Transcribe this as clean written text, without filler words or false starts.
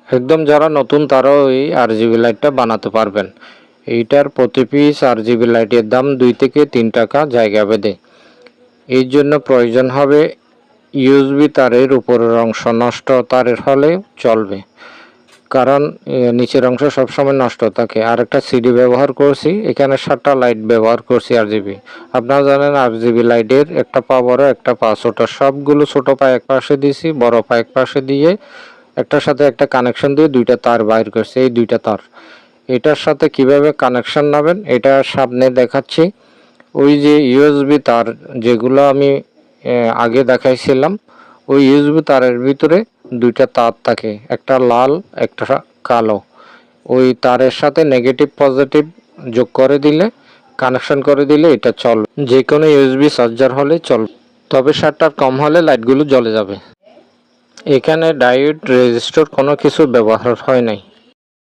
একদম যারা নতুন তারাও এই RGB লাইটটা বানাতে পারবেন। এইটার প্রতি পিস RGB লাইটের দাম 2 থেকে 3 টাকা জায়গা ভেদে। এই জন্য প্রয়োজন হবে USB তারের উপরের অংশ নষ্ট তারের হলে চলবে, কারণ নিচের অংশ সবসময় নষ্ট থাকে। আর একটা CD ব্যবহার করছি, এখানে 7টা লাইট ব্যবহার করছি RGB। আপনারা জানেন RGB লাইটের একটা পা বড় একটা পা ছোট, সবগুলো ছোট পা এক পাশে দিয়েছি, বড় পা এক পাশে দিয়ে একটার সাথে একটা কানেকশন দিয়ে 2টা তার বাইর করছি। এই 2টা তার এটার সাথে কিভাবে কানেকশন নেবেন এটা সামনে দেখাচ্ছি। ওই যে USB তার যেগুলো আমি আগে দেখাইছিলাম, ওই USB তারের ভিতরে 2টা তার থাকে, একটা লাল একটা কালো। ওই তারের সাথে নেগেটিভ পজিটিভ যোগ করে দিলে, কানেকশন করে দিলে এটা চলবে। যে কোনো USB চার্জার হলে চলবে, তবে 7টার কম হলে লাইটগুলো জ্বলে যাবে। এখানে ডায়োড রেজিস্টর কোনো কিছু ব্যবহার হয় নাই।